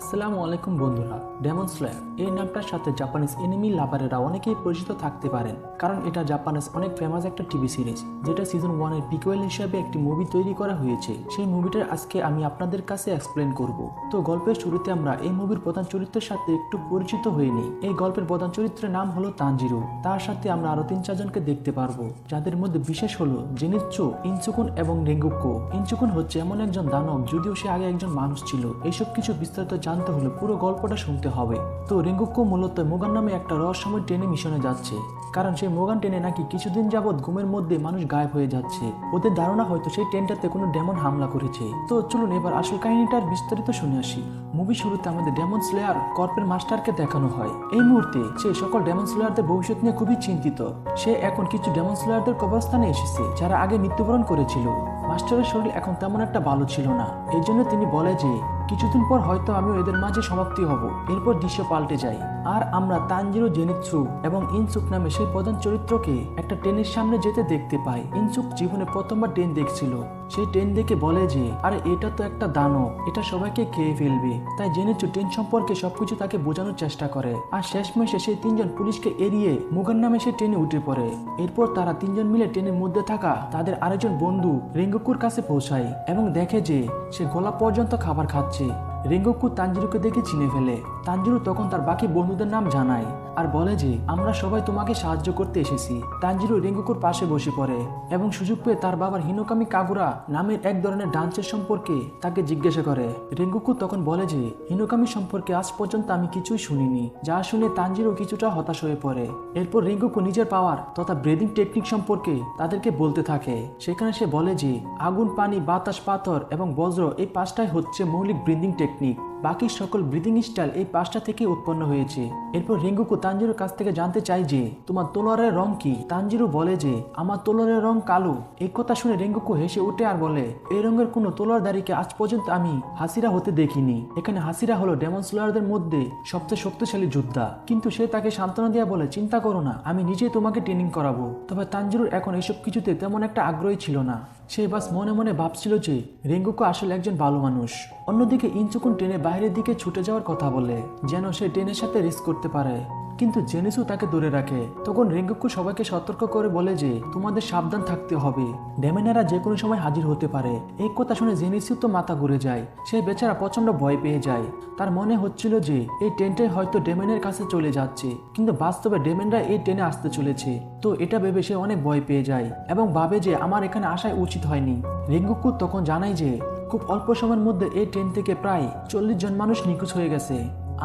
আসসালামু আলাইকুম বন্ধুরা। ডেমন স্লেয়ার এই নামটার সাথে জাপানিজ এনিমি লাভারেরা অনেকেই পরিচিত থাকতে পারেন, কারণ এটা জাপানিজ অনেক ফেমাস একটা টিভি সিরিজ, যেটা সিজন 1 এর পিকুয়েল হিসেবে একটি মুভি তৈরি করা হয়েছে। সেই মুভিটার আজকে আমি আপনাদের কাছে এক্সপ্লেন করব। তো গল্পের শুরুতে আমরা এই মুভির প্রধান চরিত্রের সাথে একটু পরিচিত হয়ে নিই। এই গল্পের প্রধান চরিত্রের নাম হলো তানজিরো। তার সাথে আমরা আরো 3-4 জনকে দেখতে পারবো, যাদের মধ্যে বিশেষ হলো জেনিৎসু, ইনচুকুন এবং রেঙ্গুকো। ইনচুকুন হচ্ছে এমন একজন দানব, যদিও সে আগে একজন মানুষ ছিল। এইসব কিছু বিস্তারিত জানতে হলে পুরো গল্পটা শুনতে হবে। তো রেঙ্গুকো মূলত মোগান নামে একটা রহস্যময় ট্রেনে মিশনে যাচ্ছে, কারণ সেই মোগান ট্রেনে নাকি কিছুদিন যাবৎ ঘুমের মধ্যে মানুষ গায়েব হয়ে যাচ্ছে। ওদের ধারণা হয়তো সেই ট্রেনটাতে কোনো ডেমন হামলা করেছে। তো চলুন এবার আসল কাহিনীটার বিস্তারিত শুনে আসি। মুভি শুরুতে আমাদের ডেমন স্লেয়ার কর্পের মাস্টারকে দেখানো হয়। এই মুহূর্তে সে সকল ডেমন স্লেয়ারদের ভবিষ্যৎ নিয়ে খুবই চিন্তিত। সে এখন কিছু ডেমন স্লেয়ারদের কবরস্থানে এসেছে, যারা আগে মৃত্যুবরণ করেছিল। মাস্টারের শরীর এখন তেমন একটা ভালো ছিল না, এই জন্য তিনি বলে যে কিছুদিন পর হয়তো আমিও এদের মাঝে সমাপ্তি হব। এরপর দৃশ্য পাল্টে যায়, আর আমরা তানজিরো, জেনিৎসু এবং ইনসুক নামে সেই প্রধান চরিত্রকে একটা ট্রেনের সামনে যেতে দেখতে পাই। ইনসুক জীবনে প্রথমবার ট্রেন দেখছিল। সেই ট্রেন দেখে বলে যে আরে এটা তো একটা দানব, এটা সবাইকে খেয়ে ফেলবে। তাই জেনিৎসু ট্রেন সম্পর্কে সবকিছু তাকে বোঝানোর চেষ্টা করে, আর শেষমেশে সেই 3 জন পুলিশকে এড়িয়ে মুগান নামে সেই ট্রেনে উঠে পড়ে। এরপর তারা 3 জন মিলে ট্রেনের মধ্যে থাকা তাদের আরেকজন বন্ধু রেঙ্গুকুর কাছে পৌঁছায় এবং দেখে যে সে গলা পর্যন্ত খাবার খাচ্ছে। রেঙ্গুকু তানজিরোকে দেখে চিনে ফেলে। তানজিরো তখন তার বাকি বন্ধুদের নাম জানায় আর বলে যে আমরা সবাই তোমাকে সাহায্য করতে এসেছি। তানজিরো রেঙ্গুকুর পাশে বসে পড়ে এবং সুযোগ পেয়ে তার বাবার হিনোকামি কাগুরা নামের এক ধরনের ডান্সের সম্পর্কে তাকে জিজ্ঞাসা করে। রেঙ্গুকু তখন বলে যে হিনোকামি সম্পর্কে আজ পর্যন্ত আমি কিছুই শুনিনি, যা শুনে তানজিরো কিছুটা হতাশ হয়ে পড়ে। এরপর রেঙ্গুকু নিজের পাওয়ার তথা ব্রিদিং টেকনিক সম্পর্কে তাদেরকে বলতে থাকে। সেখানে সে বলে যে আগুন, পানি, বাতাস, পাথর এবং বজ্র এই 5টাই হচ্ছে মৌলিক ব্রিদিং টেকনিক। বাকি সকল ব্রিদিং স্টাইল এই 5টা থেকে উৎপন্ন হয়েছে। এরপর রেঙ্গুকু তানজিরোর কাছ থেকে জানতে চায় যে তোমার তলোয়ারের রং কি। তানজিরো বলে যে আমার তলোয়ারের রং কালো। এই কথা শুনে রেঙ্গুকু হেসে ওঠে আর বলে এই রঙের কোনো তলোয়ারধারীকে আজ পর্যন্ত আমি হাসিরা হতে দেখিনি। এখানে হাসিরা হলো ডেমন স্লেয়ারদের মধ্যে সবচেয়ে শক্তিশালী যোদ্ধা। কিন্তু সে তাকে সান্ত্বনা দেওয়া বলে চিন্তা করো না, আমি নিজেই তোমাকে ট্রেনিং করাবো। তবে তানজিরোর এখন এসব কিছুতে তেমন একটা আগ্রহী ছিল না। সে বাস মনে মনে ভাবছিল যে রেঙ্গুকু আসলে একজন ভালো মানুষ। অন্যদিকে ইনচুকুন ট্রেনে বাইরের দিকে ছুটে যাওয়ার কথা বলে, যেন সে ট্রেনের সাথে রেস করতে পারে, কিন্তু জেনিসু তাকে ধরে রাখে। তখন রেঙ্গুকু সবাইকে সতর্ক করে বলে যে তোমাদের সাবধান থাকতে হবে, ডেমেনেরা যে কোনো সময় হাজির হতে পারে। এই কথা শুনে জেনিসু তো মাথা ঘুরে যায়। সে বেচারা প্রচন্ড ভয় পেয়ে যায়। তার মনে হচ্ছিল যে এই ট্রেনটাই হয়তো ডেমেনের কাছে চলে যাচ্ছে, কিন্তু বাস্তবে ডেমেনরা এই ট্রেনে আসতে চলেছে। তো এটা ভেবে সে অনেক ভয় পেয়ে যায় এবং ভাবে যে আমার এখানে আসাই উচিত হয়নি। রেঙ্গুকু তখন জানায় যে খুব অল্প সময়ের মধ্যে এই ট্রেন থেকে প্রায় 40 জন মানুষ নিখোঁজ হয়ে গেছে।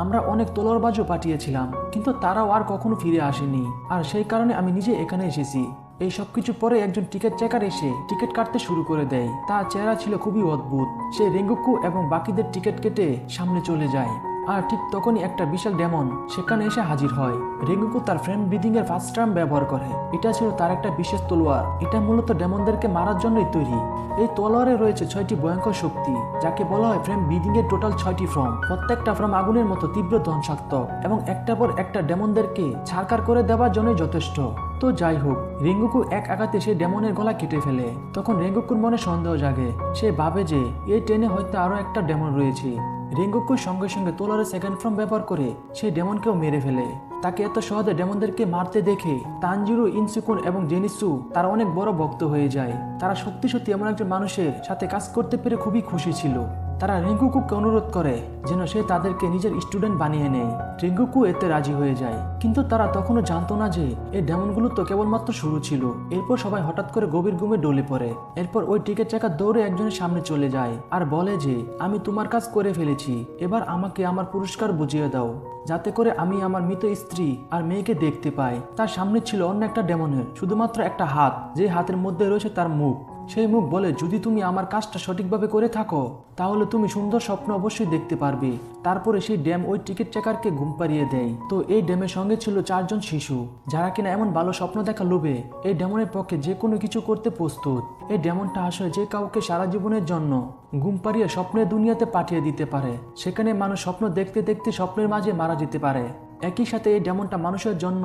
আমরা অনেক তলোয়ারবাজও পাঠিয়েছিলাম, কিন্তু তারাও আর কখনো ফিরে আসেনি, আর সেই কারণে আমি নিজে এখানে এসেছি। এই সবকিছু পরে একজন টিকিট চেকার এসে টিকিট কাটতে শুরু করে দেয়। তার চেহারা ছিল খুবই অদ্ভুত। সে রেঙ্গুকু এবং বাকিদের টিকিট কেটে সামনে চলে যায়, আর ঠিক তখনই একটা বিশাল ডেমন সেখানে এসে হাজির হয়। রেঙ্গুকু তার ফ্রেম ব্রিদিং এর ফার্স্ট টার্ম ব্যবহার করে। এটা ছিল তার একটা বিশেষ তলোয়ার। এটা মূলত ডেমনদেরকে মারার জন্যই তৈরি। এই তলোয়ারে রয়েছে 6টি ভয়ঙ্কর শক্তি, যাকে বলা হয় ফ্রেম ব্রিদিং এর টোটাল 6টি ফর্ম। প্রত্যেকটা ফর্ম আগুনের মতো তীব্র ধ্বংসাত্মক এবং একটার পর একটা ডেমনদেরকে ছারকার করে দেওয়ার জন্যই যথেষ্ট। তো যাই হোক, রেঙ্গুকু এক আঘাতে সে ডেমনের গলা কেটে ফেলে। তখন রেঙ্গুকুর মনে সন্দেহ জাগে। সে ভাবে যে এই ট্রেনে হয়তো আরো একটা ডেমন রয়েছে। রেঙ্গুকু সঙ্গে সঙ্গে তলোয়ারের সেকেন্ড ফর্ম ব্যবহার করে সেই ডেমনকেও মেরে ফেলে। তাকে এত সহজে ডেমনদেরকে মারতে দেখে তানজিরো, ইনসুকুন এবং জেনিৎসু তারা অনেক বড় ভক্ত হয়ে যায়। তারা সত্যি সত্যি এমন একজন মানুষের সাথে কাজ করতে পেরে খুবই খুশি ছিল। তারা রেঙ্গুকুকে অনুরোধ করে যেন সে তাদেরকে নিজের স্টুডেন্ট বানিয়ে নেয়। রেঙ্গুকু এতে রাজি হয়ে যায়, কিন্তু তারা তখনও জানতো না যে এই ডেমনগুলো তো কেবলমাত্র শুরু ছিল। এরপর সবাই হঠাৎ করে গভীর ঘুমে ডলে পড়ে। এরপর ওই টিকিট চেকার দৌড়ে একজনের সামনে চলে যায় আর বলে যে আমি তোমার কাজ করে ফেলেছি, এবার আমাকে আমার পুরস্কার বুঝিয়ে দাও, যাতে করে আমি আমার মৃত স্ত্রী আর মেয়েকে দেখতে পাই। তার সামনে ছিল অন্য একটা ডেমনের শুধুমাত্র একটা হাত, যে হাতের মধ্যে রয়েছে তার মুখ। সেই মুখ বলে যদি তুমি আমার কাজটা সঠিকভাবে করে থাকো তাহলে তুমি সুন্দর স্বপ্ন অবশ্যই দেখতে পারবে। তারপরে সেই ড্যাম ওই টিকিট চেকারকে ঘুম পাড়িয়ে দেয়। তো এই ড্যামের সঙ্গে ছিল 4 জন শিশু, যারা কিনা এমন ভালো স্বপ্ন দেখা লোভে এই ডেমনের পক্ষে যে কোনো কিছু করতে প্রস্তুত। এই ডেমনটা আসলে যে কাউকে সারা জীবনের জন্য ঘুম পাড়িয়ে স্বপ্নের দুনিয়াতে পাঠিয়ে দিতে পারে। সেখানে মানুষ স্বপ্ন দেখতে দেখতে স্বপ্নের মাঝে মারা যেতে পারে। একই সাথে এই ডেমনটা মানুষের জন্য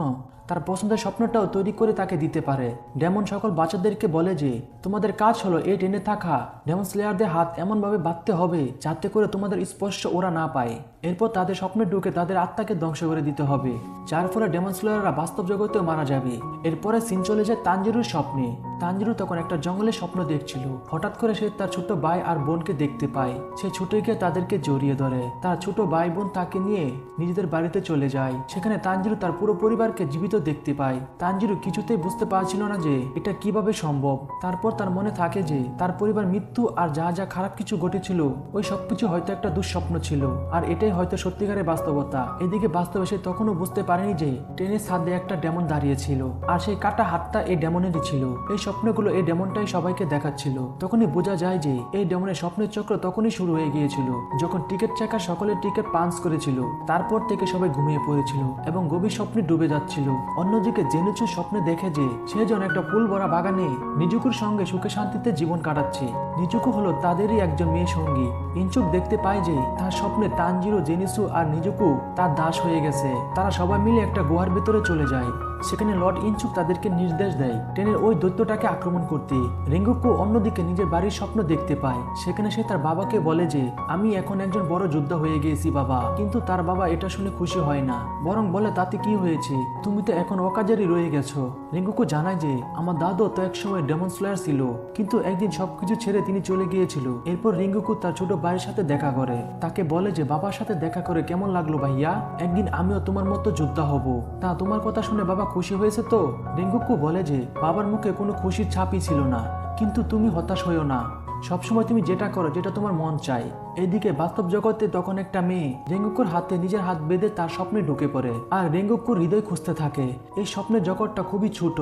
তার পছন্দের স্বপ্নটাও তৈরি করে তাকে দিতে পারে। ডেমন সকল বাচ্চাদেরকে বলে যে তোমাদের কাজ হলো এই টেনে থাকা ডেমন স্লেয়ারদের হাত এমনভাবে বাঁধতে হবে যাতে করে তোমাদের স্পর্শ ওরা না পায়। এরপর তাদের স্বপ্নে ঢুকে তাদের আত্মাকে ধ্বংস করে দিতে হবে, যার ফলে ডেমন স্লেয়াররা বাস্তব জগতেও মারা যাবে। এরপরে সিন চলে যায় তানজিরুর স্বপ্নে। তানজিরু তখন একটা জঙ্গলের স্বপ্ন দেখছিল। হঠাৎ করে সে তার ছোট ভাই আর বোনকে দেখতে পায়। সে ছুটে গিয়ে তাদেরকে জড়িয়ে ধরে। তার ছোট ভাই বোন তাকে নিয়ে নিজেদের বাড়িতে চলে যায়। সেখানে তানজিরু তার পুরো পরিবারকে জীবিত দেখতে পায়। তানজিরু কিছুতেই বুঝতে পারছিল না যে এটা কিভাবে সম্ভব। তারপর তার মনে থাকে যে তার পরিবার মৃত্যু আর যা যা খারাপ কিছু ঘটেছিল ওই সবকিছু হয়তো একটা দুঃস্বপ্ন ছিল, আর এটাই হয়তো সত্যিকারের বাস্তবতা। এদিকে বাস্তবে সে তখনও বুঝতে পারেনি যে ট্রেনের ছাদে একটা ডেমন দাঁড়িয়ে ছিল, আর সেই কাটা হাতটা এই ডেমনেরই ছিল। এই স্বপ্নগুলো এই ডেমনটাই সবাইকে দেখাচ্ছিল। তখনই বোঝা যায় যে এই ডেমনের স্বপ্নের চক্র তখনই শুরু হয়ে গিয়েছিল যখন টিকিট চেকার সকলের টিকিট পাঞ্চ করেছিল। তারপর থেকে সবাই ঘুমিয়ে পড়েছিল এবং গভীর স্বপ্নে ডুবে যাচ্ছিল। অন্যদিকে জেনুচু স্বপ্নে দেখে যে সে যেন একটা ফুল ভরা বাগানে নিজুকুর সঙ্গে সুখে শান্তিতে জীবন কাটাচ্ছে। নিজুকু হলো তাদেরই একজন মেয়ে সঙ্গী। ইনচুক দেখতে পায় যে তার স্বপ্নে তানজিরো, জেনিসু আর নিজুকু তার দাস হয়ে গেছে। তারা সবাই মিলে একটা গুহার ভেতরে চলে যায়। সেখানে লর্ড ইনচুক তাদেরকে নির্দেশ দেয় ট্রেনের ওই দৈত্যটাকে আক্রমণ করতে। রেঙ্গুকু অন্যদিকে নিজের বাড়ির স্বপ্ন দেখতে পায়। সেখানে সে তার বাবাকে বলে যে আমি এখন একজন বড় যোদ্ধা হয়ে গিয়েছি বাবা। কিন্তু তার বাবা এটা শুনে খুশি হয় না, বরং বলে তাতে কি হয়েছে, তুমি তো এখন অকাজেরই রয়ে গেছো। রেঙ্গুকু জানায় যে আমার দাদু তো একসময় ডেমন স্লেয়ার ছিল, কিন্তু একদিন সবকিছু ছেড়ে তিনি চলে গিয়েছিল। এরপর রেঙ্গুকু তার ছোট ভাইয়ের সাথে দেখা করে। তাকে বলে যে বাবার সাথে দেখা করে কেমন লাগলো ভাইয়া, একদিন আমিও তোমার মতো যোদ্ধা হব। তা তোমার কথা শুনে বাবা খুশি হয়েছে তো? রেঙ্গুকু বলে যে বাবার মুখে কোনো খুশির ছাপই ছিল না, কিন্তু তুমি হতাশ হইও না, সবসময় তুমি যেটা করো যেটা তোমার মন চায়। এদিকে বাস্তব জগতে তখন একটা মেয়ে রেঙ্গুকুর হাতে নিজের হাত বেঁধে তার স্বপ্নে ঢুকে পড়ে, আর রেঙ্গুকুর হৃদয় খুঁজতে থাকে। এই স্বপ্নের জগৎটা খুবই ছোট,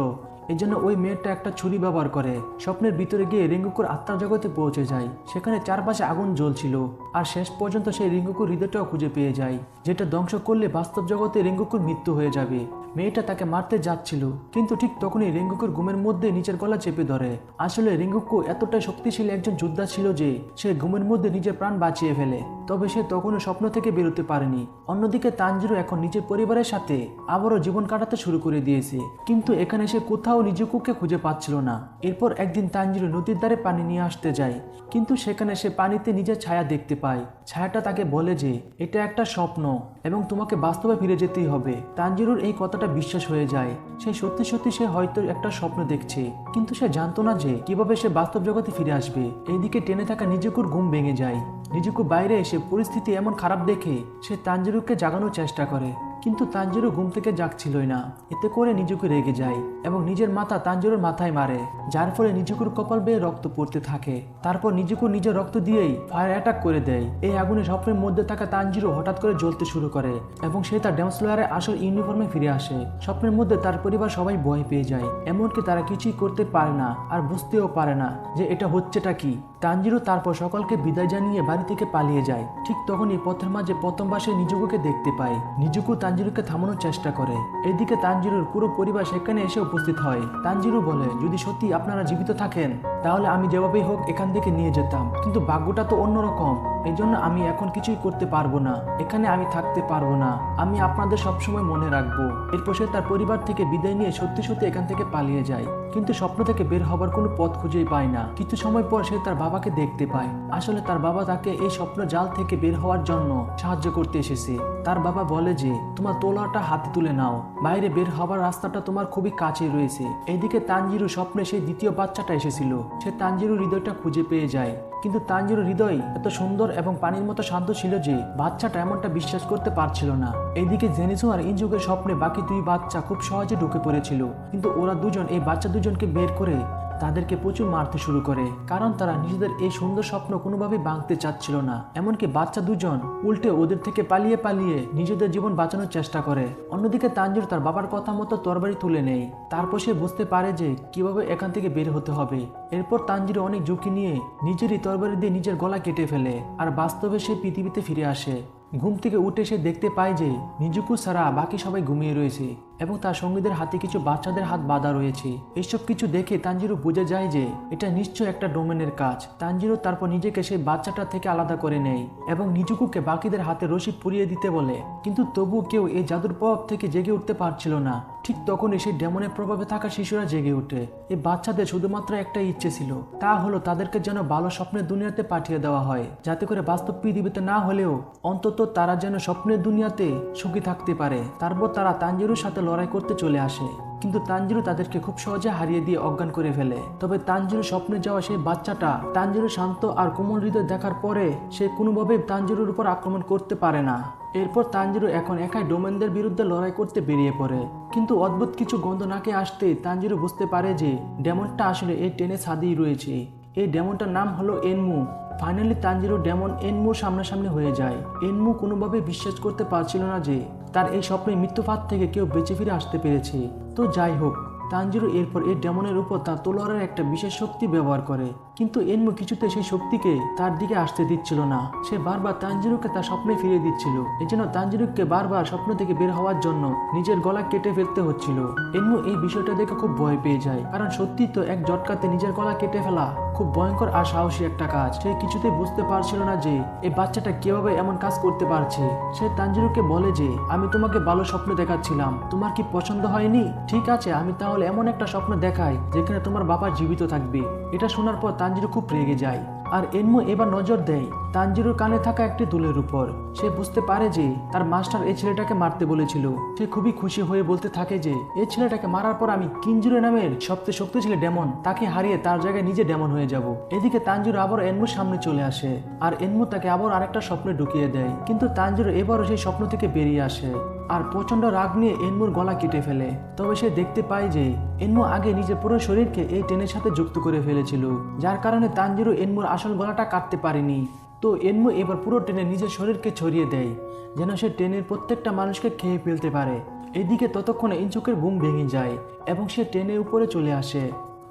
এই জন্য ওই মেয়েটা একটা ছুরি ব্যবহার করে স্বপ্নের ভিতরে গিয়ে রেঙ্গুকুর আত্মার জগতে পৌঁছে যায়। সেখানে চারপাশে আগুন জ্বলছিল, আর শেষ পর্যন্ত সেই রেঙ্গুকুর হৃদয়টাও খুঁজে পেয়ে যায়, যেটা ধ্বংস করলে বাস্তব জগতে রেঙ্গুকুর মৃত্যু হয়ে যাবে। মেয়েটা তাকে মারতে যাচ্ছিল, কিন্তু ঠিক তখনই রেঙ্গুকুর ঘুমের মধ্যে নিচের গলা চেপে ধরে। আসলে রেঙ্গুকু এতটাই শক্তিশালী একজন যোদ্ধা ছিল যে সে ঘুমের মধ্যে নিজের প্রাণ বাঁচিয়ে ফেলে, তবে সে তখনও স্বপ্ন থেকে বেরোতে পারেনি। অন্যদিকে তানজিরো এখন নিজের পরিবারের সাথে আবারও জীবন কাটাতে শুরু করে দিয়েছে, কিন্তু এখানে সে কোথাও নিজুকুকে খুঁজে পাচ্ছিল না। এরপর একদিন তানজিরো নদীর ধারে পানি নিয়ে আসতে যায়, কিন্তু সেখানে সে পানিতে নিজের ছায়া দেখতে পায়। ছায়াটা তাকে বলে যে এটা একটা স্বপ্ন এবং তোমাকে বাস্তবে ফিরে যেতেই হবে। তানজিরোর এই কথাটা বিশ্বাস হয়ে যায়। সে সত্যি সত্যি সে হয়তো একটা স্বপ্ন দেখছে, কিন্তু সে জানতো না যে কিভাবে সে বাস্তব জগতে ফিরে আসবে। এইদিকে টেনে থাকা নিজুকুর ঘুম ভেঙে যায়। নিজুকু বাইরে এসে পরিস্থিতি এমন খারাপ দেখে সে তানজিরোকে জাগানোর চেষ্টা করে, কিন্তু তানজিরো ঘুম থেকে জাগছিলই না। এতে করে নিজুকু রেগে যায় এবং নিজের মাথা তানজিরোর মাথায় মারে, যার ফলে নিজুকুর কপাল বেয়ে রক্ত পড়তে থাকে। তারপর নিজুকু নিজের রক্ত দিয়েই ফায়ার অ্যাটাক করে দেয়। এই আগুনে স্বপ্নের মধ্যে থাকা তানজিরো হঠাৎ করে জ্বলতে শুরু করে এবং সে তার ডেমন স্লেয়ারের আসল ইউনিফর্মে ফিরে আসে। স্বপ্নের মধ্যে তার পরিবার সবাই ভয় পেয়ে যায়, এমনকি তারা কিছুই করতে পারে না আর বুঝতেও পারে না যে এটা হচ্ছেটা কি। তানজিরো তারপর সকলকে বিদায় জানিয়ে বাড়ি থেকে পালিয়ে যায়। ঠিক তখনই পথের মাঝে প্রথমবার সে নিজুকুকে দেখতে পায়। নিজুকু তানজিরোকে থামানোর চেষ্টা করে। এদিকে তানজিরোর পুরো পরিবার সেখানে এসে উপস্থিত হয়। তানজিরো বলে যদি সত্যি আপনারা জীবিত থাকেন তাহলে আমি যেভাবেই হোক এখান থেকে নিয়ে যেতাম, কিন্তু ভাগ্যটা তো অন্যরকম, এই জন্য আমি এখন কিছুই করতে পারবো না, এখানে আমি থাকতে পারবো না, আমি আপনাদের সবসময় মনে রাখবো। এরপর সে তার পরিবার থেকে বিদায় নিয়ে সত্যি সত্যি এখান থেকে পালিয়ে যায়, কিন্তু স্বপ্ন থেকে বের হবার কোনো পথ খুঁজেই পায় না। কিছু সময় পর সে তার বাবাকে দেখতে পায়। আসলে তার বাবা তাকে এই স্বপ্ন জাল থেকে বের হওয়ার জন্য সাহায্য করতে এসেছে। তার বাবা বলে যে তোমার তলোয়ারটা হাতে তুলে নাও, বাইরে বের হবার রাস্তাটা তোমার খুবই কাছে রয়েছে। এইদিকে তানজিরো স্বপ্নে সেই দ্বিতীয় বাচ্চাটা এসেছিল। সে তানজিরো হৃদয়টা খুঁজে পেয়ে যায়, কিন্তু তানজিরো হৃদয় এত সুন্দর এবং পানির মতো শান্ত ছিল যে বাচ্চাটা এমনটা বিশ্বাস করতে পারছিল না। এইদিকে জেনিসু আর ইনজুকের স্বপ্নে বাকি দুই বাচ্চা খুব সহজে ঢুকে পড়েছিল, কিন্তু ওরা দুজন এই বাচ্চা দুজনকে বের করে তাদেরকে প্রচুর মারতে শুরু করে, কারণ তারা নিজেদের এই সুন্দর স্বপ্ন কোনোভাবেই ভাঙতে চাচ্ছিল না। এমনকি বাচ্চা দুজন উল্টে ওদের থেকে পালিয়ে পালিয়ে নিজেদের জীবন বাঁচানোর চেষ্টা করে। অন্যদিকে তানজিরো তার বাবার কথা মতো তরবারি তুলে নেয়। তারপর সে বুঝতে পারে যে কিভাবে এখান থেকে বের হতে হবে। এরপর তানজিরো অনেক ঝুঁকি নিয়ে নিজেরই তরবারি দিয়ে নিজের গলা কেটে ফেলে, আর বাস্তবে সে পৃথিবীতে ফিরে আসে। ঘুম থেকে উঠে সে দেখতে পায় যে নিজুকু ছাড়া বাকি সবাই ঘুমিয়ে রয়েছে। এবং তার সঙ্গীদের হাতে কিছু বাচ্চাদের হাত বাঁধা রয়েছে। এইসব কিছু দেখে তানজিরো বুঝে যায় যে এটা নিশ্চয় একটা ডোমেনের কাজ। তানজিরো তারপর নিজেকে সেই বাচ্চাটা থেকে আলাদা করে নেয় এবং নিজুকুকে বাকিদের হাতে রশি পুরিয়ে দিতে বলে, কিন্তু তবুও কেউ এই জাদুর প্রভাব থেকে জেগে উঠতে পারছিল না। ঠিক তখনই সেই ডেমনের প্রভাবে থাকা শিশুরা জেগে ওঠে। এই বাচ্চাদের শুধুমাত্র একটা ইচ্ছে ছিল, তা হলো তাদেরকে যেন ভালো স্বপ্নের দুনিয়াতে পাঠিয়ে দেওয়া হয়, যাতে করে বাস্তব পৃথিবীতে না হলেও অন্তত তারা যেন স্বপ্নের দুনিয়াতে সুখী থাকতে পারে। তারপর তারা তানজিরোর সাথে লড়াই করতে চলে আসে, কিন্তু তানজিরো তাদেরকে খুব সহজে হারিয়ে দিয়ে অজ্ঞান করে ফেলে। তবে তানজিরো স্বপ্নে যাওয়া সেই বাচ্চাটা তানজিরো শান্ত আর কোমল হৃদয় দেখার পরে সে কোনোভাবেই তানজিরোর উপর আক্রমণ করতে পারে না। এরপর তানজিরো এখন একাই ডোমেনদের বিরুদ্ধে লড়াই করতে বেরিয়ে পড়ে, কিন্তু অদ্ভুত কিছু গন্ধ নাকে আসতে তানজিরো বুঝতে পারে যে ডেমনটা আসলে এই টেনে ছাদেই রয়েছে। এই ডেমনটার নাম হলো এনমু। ফাইনালি তানজিরো ডেমন এনমুর সামনাসামনি হয়ে যায়। এনমু কোনোভাবে বিশ্বাস করতে পারছিল না যে তার এই স্বপ্নের মৃত্যুফাত থেকে কেউ বেঁচে ফিরে আসতে পেরেছে। তো যাই হোক, তানজিরো এরপর এই ডেমনের উপর তার তলোয়ারের একটা বিশেষ শক্তি ব্যবহার করে, কিন্তু এনমু কিছুতে সেই শক্তিকে তার দিকে আসতে দিচ্ছিল না। সে বারবার তানজিরোকে তার স্বপ্নে ফিরিয়ে দিচ্ছিল। এজন্য তানজিরোকে বারবার স্বপ্ন থেকে বের হওয়ার জন্য নিজের গলা কেটে ফেলতে হচ্ছিল। এনমু এই বিষয়টা দেখে খুব ভয় পেয়ে যায়, কারণ সত্যি তো এক ঝটকাতে নিজের গলা কেটে ফেলা খুব ভয়ঙ্কর আর সাহসী একটা কাজ। সে কিছুতেই বুঝতে পারছিল না যে এই বাচ্চাটা কিভাবে এমন কাজ করতে পারছে। সে তানজিরোকে বলে যে আমি তোমাকে ভালো স্বপ্ন দেখাচ্ছিলাম, তোমার কি পছন্দ হয়নি? ঠিক আছে, আমি তাহলে এমন একটা স্বপ্ন দেখাই যেখানে তোমার বাবা জীবিত থাকবে। এটা শোনার পর তানজিরো খুব রেগে যায়, আর এনমু এবার নজর দেয় তানজিরোর কানে থাকা একটি দুলের উপর। সে বুঝতে পারে যে তার মাস্টার এই ছেলেটাকে মারতে বলেছিল। সে খুবই খুশি হয়ে বলতে থাকে যে এই ছেলেটাকে মারার পর আমি কিনজিরো নামের সবচেয়ে শক্তিশালী ডেমন তাকে হারিয়ে তার জায়গায় নিজে ডেমন হয়ে যাব। এদিকে তানজিরো আবার এনমুর সামনে চলে আসে, আর এনমু তাকে আবার আরেকটা স্বপ্নে ঢুকিয়ে দেয়, কিন্তু তানজিরো এবারও সেই স্বপ্ন থেকে বেরিয়ে আসে আর প্রচন্ড রাগ নিয়ে এনমুর গলা কেটে ফেলে। তবে সে দেখতে পায় যে এনমু আগে নিজের পুরো শরীরকে এই টেনের সাথে যুক্ত করে ফেলেছিল, যার কারণে তানজিরো এনমুর আসল গলাটা কাটতে পারেনি। তো এনমু এবার পুরো টেনে নিজের শরীরকে ছড়িয়ে দেয়, যেন সে টেনের প্রত্যেকটা মানুষকে খেয়ে ফেলতে পারে। এদিকে ততক্ষণে ইনচুকের ঘুম ভেঙে যায় এবং সে ট্রেনের উপরে চলে আসে।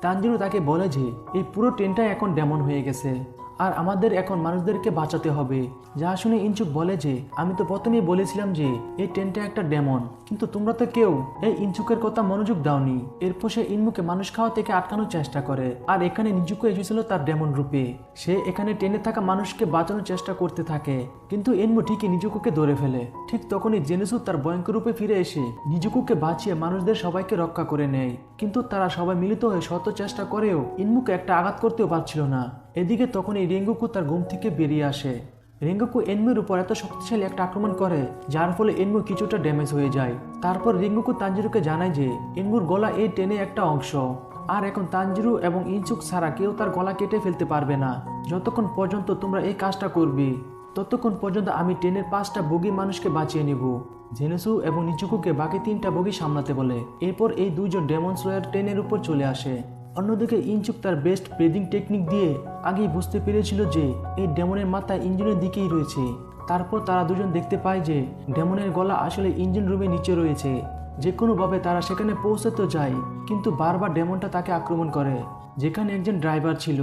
তানজিরো তাকে বলে যে এই পুরো ট্রেনটা এখন ডেমন হয়ে গেছে আর আমাদের এখন মানুষদেরকে বাঁচাতে হবে। যা শুনে ইনচুক বলে যে আমি তো প্রথমেই বলেছিলাম যে এই ট্রেনটা একটা ডেমন, কিন্তু তোমরা তো কেউ এই ইনচুকের কথা মনোযোগ দাওনি। এরপর সে ইনমুকে মানুষ খাওয়া থেকে আটকানোর চেষ্টা করে, আর এখানে নিজুকু এসেছিল তার ডেমন রূপে। সে এখানে ট্রেনে থাকা মানুষকে বাঁচানোর চেষ্টা করতে থাকে, কিন্তু এনমু ঠিকই নিজুকুকে ধরে ফেলে। ঠিক তখনই জেনেসু তার ভয়ঙ্কর রূপে ফিরে এসে নিজুকুকে বাঁচিয়ে মানুষদের সবাইকে রক্ষা করে নেয়, কিন্তু তারা সবাই মিলিত হয়ে শত চেষ্টা করেও ইনমুকে একটা আঘাত করতেও পারছিল না। এদিকে তখনই রেঙ্গুকু তার ঘুম থেকে বেরিয়ে আসে। রেঙ্গুকু এনমুর উপর এত শক্তিশালী একটা আক্রমণ করে যার ফলে এনমু কিছুটা ড্যামেজ হয়ে যায়। তারপর রেঙ্গুকু তানজিরোকে জানায় যে এনমুর গলা এই টেনে একটা অংশ, আর এখন তানজিরো এবং ইনচুক ছাড়া কেউ তার গলা কেটে ফেলতে পারবে না। যতক্ষণ পর্যন্ত তোমরা এই কাজটা করবে ততক্ষণ পর্যন্ত আমি ট্রেনের 5টা বগি মানুষকে বাঁচিয়ে নেব। জেনেসু এবং নিচুকুকে বাকি 3টা বগি সামলাতে বলে। এরপর এই দুইজন ডেমন স্লেয়ার ট্রেনের উপর চলে আসে। অন্যদিকে ইনচুক তার বেস্ট ব্রিদিং টেকনিক দিয়ে আগেই বুঝতে পেরেছিল যে এই ডেমনের মাথা ইঞ্জিনের দিকেই রয়েছে। তারপর তারা দুজন দেখতে পায় যে ডেমনের গলা আসলে ইঞ্জিন রুমের নিচে রয়েছে। যে কোনোভাবে তারা সেখানে পৌঁছাতে যায়, কিন্তু বারবার ডেমনটা তাকে আক্রমণ করে। যেখানে একজন ড্রাইভার ছিল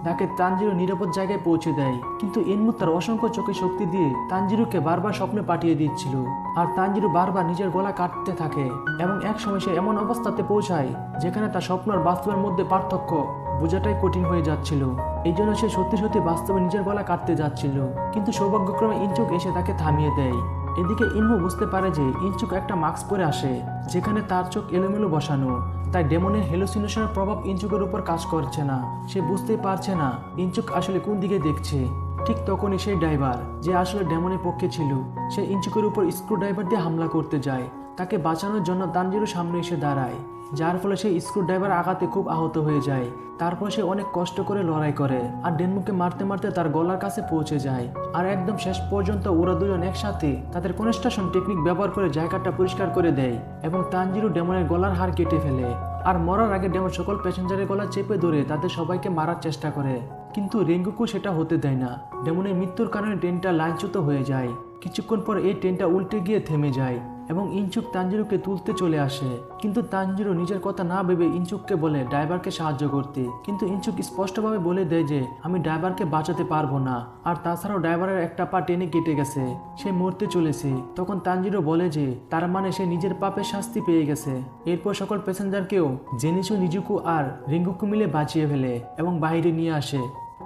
তাকে তানজিরো নিরাপদ জায়গায় পৌঁছে দেয়, কিন্তু এনমু তার অসংখ্য চোখে শক্তি দিয়ে তানজিরোকে বারবার স্বপ্নে পাঠিয়ে দিচ্ছিল, আর তানজিরো বারবার নিজের গলা কাটতে থাকে এবং এক সময় সে এমন অবস্থাতে পৌঁছায় যেখানে তার স্বপ্ন আর বাস্তবের মধ্যে পার্থক্য বোঝাটাই কঠিন হয়ে যাচ্ছিল। এই জন্য সে সত্যি সত্যি বাস্তবে নিজের গলা কাটতে যাচ্ছিল, কিন্তু সৌভাগ্যক্রমে ইনচুক এসে তাকে থামিয়ে দেয়। এদিকে ইনমু বুঝতে পারে যে ইনচুক একটা মাস্ক পরে আসে যেখানে তার চোখ এলোমেলো বসানো, তাই ডেমনের হ্যালুসিনেশনের প্রভাব ইনচুকের উপর কাজ করছে না। সে বুঝতেই পারছে না ইনচুক আসলে কোন দিকে দেখছে। ঠিক তখনই সেই ড্রাইভার যে আসলে ডেমনের পক্ষে ছিল সে ইনচুকের উপর স্ক্রু ড্রাইভার দিয়ে হামলা করতে যায়। তাকে বাঁচানোর জন্য তানজিরো সামনে এসে দাঁড়ায়, যার ফলে সেই স্ক্রু ড্রাইভার আঘাতে খুব আহত হয়ে যায়। তারপর সে অনেক কষ্ট করে লড়াই করে আর ডেনমুকে মারতে মারতে তার গলার কাছে পৌঁছে যায়। আর একদম শেষ পর্যন্ত ওরা দুজন একসাথে তাদের কনস্ট্রাকশন টেকনিক ব্যবহার করে জায়গাটা পরিষ্কার করে দেয় এবং তানজিরো ডেমনের গলার হাড় কেটে ফেলে। আর মরার আগে ডেমন সকল প্যাসেঞ্জারের গলা চেপে ধরে তাদের সবাইকে মারার চেষ্টা করে, কিন্তু রেঙ্গুকু সেটা হতে দেয় না। ডেমনের মৃত্যুর কারণে ট্রেনটা লাইনচ্যুত হয়ে যায়। কিছুক্ষণ পর এই ট্রেনটা উল্টে গিয়ে থেমে যায় এবং ইনচুক তানজিরোকে তুলতে চলে আসে। কিন্তু তানজিরো নিজের কথা না ভেবে ইনচুককে বলে ড্রাইভারকে সাহায্য করতে, কিন্তু ইনচুক স্পষ্টভাবে বলে দেয় যে আমি ড্রাইভারকে বাঁচাতে পারবো না, আর তাছাড়াও ড্রাইভারের একটা পা টেনে কেটে গেছে, সে মরতে চলেছে। তখন তানজিরো বলে যে তার মানে সে নিজের পাপের শাস্তি পেয়ে গেছে। এরপর সকল প্যাসেঞ্জারকেও জেনিসু, নিজুকু আর রিঙ্গুকু মিলে বাঁচিয়ে ফেলে এবং বাইরে নিয়ে আসে।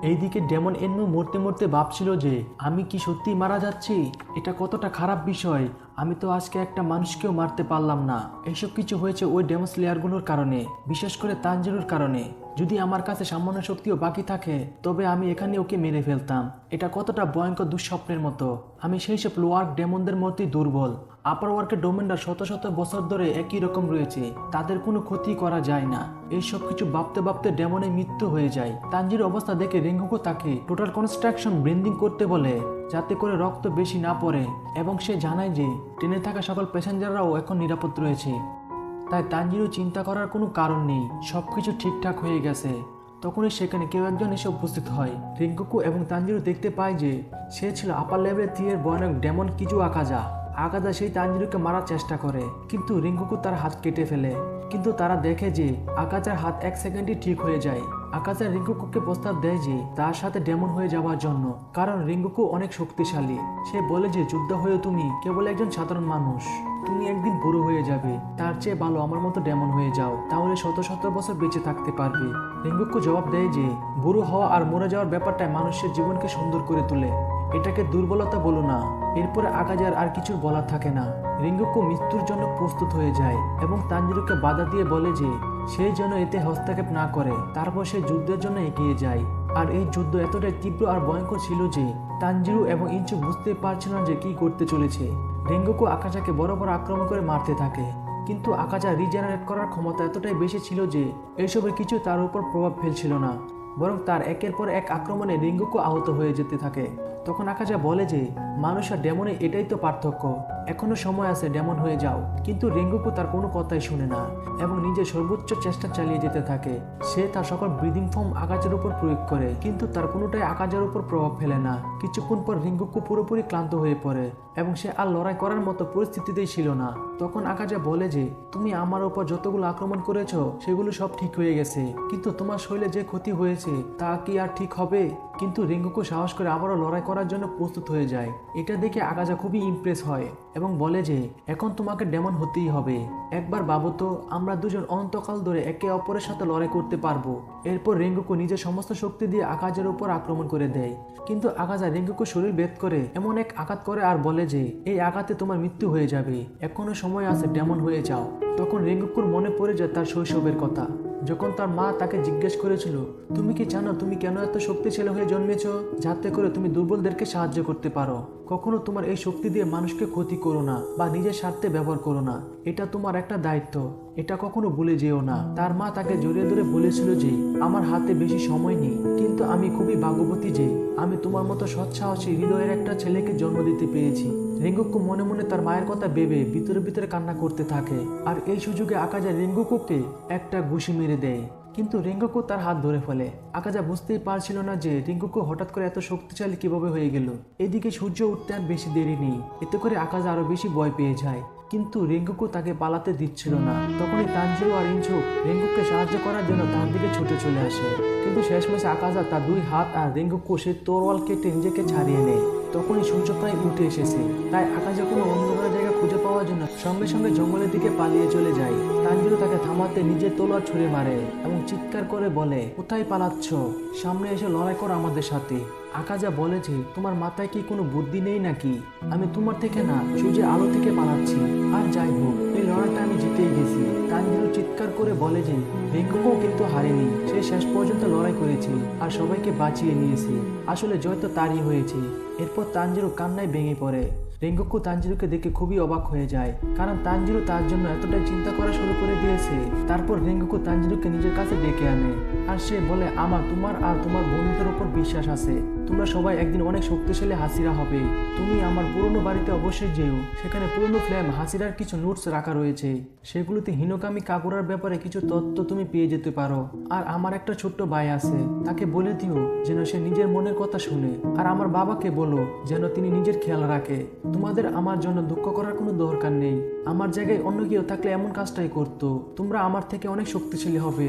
এইদিকে ডেমন এনমু মরতে মরতে ভাবছিল যে আমি কি সত্যি মারা যাচ্ছি, এটা কতটা খারাপ বিষয়, আমি তো আজকে একটা মানুষকেও মারতে পারলাম না। এইসব কিছু হয়েছে ওই ডেমন স্লেয়ারগুলোর কারণে, বিশেষ করে তানজিরোর কারণে। যদি আমার কাছে সামান্য শক্তিও বাকি থাকে তবে আমি এখানে ওকে মেরে ফেলতাম। এটা কতটা ভয়ঙ্কর দুঃস্বপ্নের মতো। আমি সেই সব লোয়ার্ক ডেমনদের মতোই দুর্বল। আপার ওয়ার্কের ডোমেনরা শত শত বছর ধরে একই রকম রয়েছে, তাদের কোনো ক্ষতি করা যায় না। এই সব কিছু ভাবতে ভাবতে ডেমনের মৃত্যু হয়ে যায়। তানজিরোর অবস্থা দেখে রিঙ্গুকু তাকে টোটাল কনস্ট্রাকশন ব্রিন্দিং করতে বলে, যাতে করে রক্ত বেশি না পড়ে, এবং সে জানায় যে ট্রেনে থাকা সকল প্যাসেঞ্জাররাও এখন নিরাপদ রয়েছে। তাই তানজিরো চিন্তা করার কোনো কারণ নেই, সবকিছু ঠিকঠাক হয়ে গেছে। তখনই সেখানে কেউ একজন এসে উপস্থিত হয়। রিঙ্গুকু এবং তানজিরো দেখতে পায় যে সে ছিল আপার লেভেলের 3 এর ভয়ানক ডেমন কিজু আকাজা। আকাজা সেই তানজিরোকে মারার চেষ্টা করে, কিন্তু রিঙ্গুকু তার হাত কেটে ফেলে। কিন্তু তারা দেখে যে আকাজার হাত 1 সেকেন্ডই ঠিক হয়ে যায়। আকাজা রিঙ্গুকুকে প্রস্তাব দেয় যে তার সাথে ডেমন হয়ে যাওয়ার জন্য, কারণ রিঙ্গুকু অনেক শক্তিশালী। সে বলে যে যুদ্ধ হয়ে তুমি কেবল একজন সাধারণ মানুষ, তুমি একদিন বুড়ো হয়ে যাবে, তার চেয়ে ভালো আমার মতো ডেমন হয়ে যাও, তাহলে শত শত বছর বেঁচে থাকতে পারবে। রিঙ্গুকু জবাব দেয় যে বুড়ো হওয়া আর মরে যাওয়ার ব্যাপারটাই মানুষের জীবনকে সুন্দর করে তোলে, এটাকে দুর্বলতা বলো না। এরপরে আকাজার আর কিছু বলার থাকে না। রিঙ্গুকু মৃত্যুর জন্য প্রস্তুত হয়ে যায় এবং তানজিরোকে বাধা দিয়ে বলে যে সে যেন এতে হস্তক্ষেপ না করে। তারপর সে যুদ্ধের জন্য এগিয়ে যায়। আর এই যুদ্ধ এতটাই তীব্র আর ভয়ঙ্কর ছিল যে তানজিরো এবং ইনচু বুঝতে পারছিল না যে কি করতে চলেছে। রিঙ্গুকু আকাজাকে বড় বড় আক্রমণ করে মারতে থাকে, কিন্তু আকাজা রিজেনারেট করার ক্ষমতা এতটাই বেশি ছিল যে এইসবের কিছু তার উপর প্রভাব ফেলছিল না, বরং তার একের পর এক আক্রমণে রিঙ্গুকু আহত হয়ে যেতে থাকে। তখন আকাজা বলে যে মানুষ আর ডেমনে এটাই তো পার্থক্য, এখনো সময় আছে, ডেমন হয়ে যাও। কিন্তু রিঙ্গুকু তার কোনো কথাই শুনে না এবং নিজের সর্বোচ্চ চেষ্টা চালিয়ে যেতে থাকে। সে তার সকল ব্রিদিং ফর্ম আকাজের উপর প্রয়োগ করে, কিন্তু তার কোনোটাই আকাজের উপর প্রভাব ফেলে না। কিছুক্ষণ পর রিঙ্গুকু পুরোপুরি ক্লান্ত হয়ে পড়ে এবং সে আর লড়াই করার মতো পরিস্থিতিতেই ছিল না। তখন আকাজা বলে যে তুমি আমার উপর যতগুলো আক্রমণ করেছো সেগুলো সব ঠিক হয়ে গেছে, কিন্তু তোমার শরীরে যে ক্ষতি হয়েছে তা কি আর ঠিক হবে? কিন্তু রিঙ্গুকু সাহস করে আবারও লড়াই করার জন্য প্রস্তুত হয়ে যায়। এটা দেখে আকাজা খুবই ইমপ্রেস হয় এবং বলে যে এখন তোমাকে ডেমন হতেই হবে। একবার ভাবো তো, আমরা দুজন অনন্তকাল ধরে একে অপরের সাথে লড়াই করতে পারবো। এরপর রিঙ্গুকু নিজের সমস্ত শক্তি দিয়ে আকাজের উপর আক্রমণ করে দেয়, কিন্তু আকাজা রিঙ্গুকু শরীর ভেদ করে এমন এক আঘাত করে আর বলে যে এই আঘাতে তোমার মৃত্যু হয়ে যাবে, এখনো সময় আছে, ডেমন হয়ে যাও। তখন রিঙ্গুকুর মনে পড়ে যায় তার শৈশবের কথা, যখন তার মা তাকে জিজ্ঞেস করেছিল তুমি কি জানো তুমি কেন এত শক্তিশালী হয়ে জন্মেছ, যাতে করে তুমি দুর্বলদেরকে সাহায্য করতে পারো। কখনো তোমার এই শক্তি দিয়ে মানুষকে ক্ষতি করো না বা নিজের স্বার্থে ব্যবহার করো না, এটা তোমার একটা দায়িত্ব, এটা কখনো ভুলে যেও না। তার মা তাকে জড়িয়ে ধরে বলেছিল যে আমার হাতে বেশি সময় নেই, কিন্তু আমি খুবই ভাগ্যবতী যে আমি তোমার মতো সৎসাহসী হৃদয়ের একটা ছেলেকে জন্ম দিতে পেরেছি। রিঙ্গুকু মনে মনে তার মায়ের কথা ভেবে ভিতরে ভিতরে কান্না করতে থাকে, আর এই সুযোগে আকাজা রিঙ্গুকুকে একটা ঘুষি মেরে দেয়, কিন্তু রিঙ্গুকু তার হাত ধরে ফেলে। আকাজা বুঝতেই পারছিল না যে রিঙ্গুকু হঠাৎ করে এত শক্তিশালী কিভাবে হয়ে গেল। এদিকে সূর্য উঠতে আর বেশি দেরি নেই, এতে করে আকাজা আরো বেশি ভয় পেয়ে যায়, কিন্তু রিঙ্গুকু তাকে পালাতে দিচ্ছিল না। তখনই তানজিরো আর ইনচুক রিঙ্গুকুকে সাহায্য করার জন্য তার দিকে ছুটে চলে আসে, কিন্তু শেষমেশে আকাজা তার 2 হাত আর রিঙ্গুকু সেই তরোয়াল কেটে নিজেকে ছাড়িয়ে নেয়। তখনই সূর্য প্রায় উঠে এসেছে, তাই আকাজা কোনো অন্ধকার জায়গা খুঁজে পাওয়ার জন্য সঙ্গে সঙ্গে জঙ্গলের দিকে পালিয়ে চলে যায়। তানজিরো তাকে থামাতে নিজের তলোয়ার ছুঁড়ে মারে এবং চিৎকার করে বলে কোথায় পালাচ্ছ, সামনে এসে লড়াই করো আমাদের সাথে। আকাজা বলে যে তোমার মাথায় কি কোনো বুদ্ধি নেই নাকি, আমি তোমার থেকে না সূর্যের আলো থেকে পালাচ্ছি, আর যাই হোক এই লড়াইটা আমি জিতেই গেছি। তানজিরো চিৎকার করে বলে যে রিঙ্গুকু কিন্তু হারেনি, সে শেষ পর্যন্ত লড়াই করেছে আর সবাইকে বাঁচিয়ে নিয়েছে, আসলে জয় তো তারই হয়েছে। এরপর তানজিরো কান্নায় ভেঙে পড়ে। রিঙ্গুকু তানজিরোকে দেখে খুবই অবাক হয়ে যায়, কারণ তানজিরো তার জন্য এতটাই চিন্তা করা শুরু করে দিয়েছে। তারপর রিঙ্গুকু তানজিরোকে নিজের কাছে ডেকে আনে আর সে বলে আমার তোমার আর তোমার বন্ধুদের উপর বিশ্বাস আছে, তোমরা সবাই একদিন অনেক শক্তিশালী হাসিরা হবে। তুমি আমার পুরনো বাড়িতে অবশ্যই যেও, সেখানে পুরনো ফ্ল্যাম হাসিরার কিছু নোটস রাখা রয়েছে, সেগুলোতে হিনোকামি কাকুরার ব্যাপারে কিছু তথ্য তুমি পেয়ে যেতে পারো। আর আমার একটা ছোট্ট ভাই আছে, তাকে বলে দিও যেন সে নিজের মনের কথা শুনে। আর আমার বাবাকে বলো যেন তিনি নিজের খেয়াল রাখে। তোমাদের আমার জন্য দুঃখ করার কোনো দরকার নেই। আমার জায়গায় অন্য কেউ থাকলে এমন কাজটাই করতো। তোমরা আমার থেকে অনেক শক্তিশালী হবে,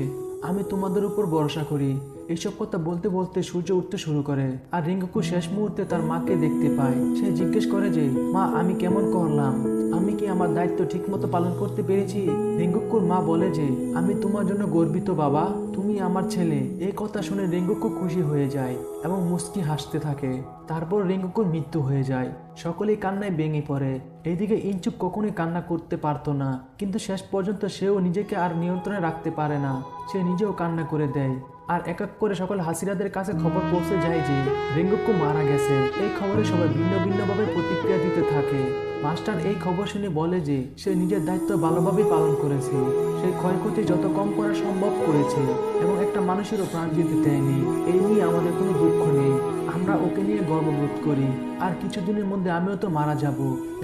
আমি তোমাদের উপর ভরসা করি। এইসব কথা বলতে বলতে সূর্য উঠতে শুরু করে। আর রিঙ্গোকু শেষ মুহূর্তে তার মাকে দেখতে পায়। সে জিজ্ঞেস করে যে, মা আমি কেমন করলাম, আমি কি আমার দায়িত্ব ঠিকমতো পালন করতে পেরেছি? রিঙ্গোকুর মা বলে যে, আমি তোমার জন্য গর্বিত বাবা, তুমি আমার ছেলে। এই কথা শুনে রিঙ্গোকু খুশি হয়ে যায় এবং মুস্কি হাসতে থাকে। তারপর রিঙ্গোকুর মৃত্যু হয়ে যায়। সকলেই কান্নায় ভেঙে পড়ে। এইদিকে ইনচুক কখনোই কান্না করতে পারতো না, কিন্তু শেষ পর্যন্ত সেও নিজেকে আর নিয়ন্ত্রণে রাখতে পারে না। সে নিজেও কান্না করে দেয়। আর এক এক করে সকল হাসিরাদের কাছে খবর পৌঁছে যায় যে রেঙ্গুকু মারা গেছে। এই খবরে সবাই ভিন্ন ভিন্নভাবে প্রতিক্রিয়া দিতে থাকে। মাস্টার এই খবর শুনে বলে যে সে নিজের দায়িত্ব ভালোভাবে পালন করেছে, সে ক্ষয়ক্ষতি যত কম করা সম্ভব করেছে এবং একটা মানুষেরও প্রাণ দিতে দেয়নি। এই নিয়ে আমাদের কোনো দুঃখ নেই, আমরা ওকে নিয়ে গর্ববোধ করি। আর কিছুদিনের মধ্যে আমিও তো মারা যাব।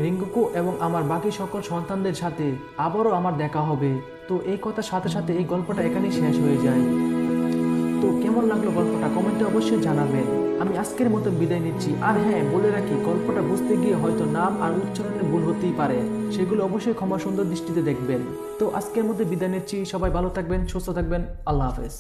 রিঙ্গুকু এবং আমার বাকি সকল সন্তানদের সাথে আবারও আমার দেখা হবে। তো এই কথার সাথে সাথে এই গল্পটা এখানেই শেষ হয়ে যায়। তো কেমন লাগলো গল্পটা কমেন্টে অবশ্যই জানাবেন। আমি আজকের মতো বিদায় নিচ্ছি। আর হ্যাঁ, বলে রাখি, গল্পটা বুঝতে গিয়ে হয়তো নাম আর উচ্চারণে ভুল হতেই পারে, সেগুলো অবশ্যই ক্ষমা সুন্দর দৃষ্টিতে দেখবেন। তো আজকের মতো বিদায় নিচ্ছি। সবাই ভালো থাকবেন, সুস্থ থাকবেন। আল্লাহ হাফেজ।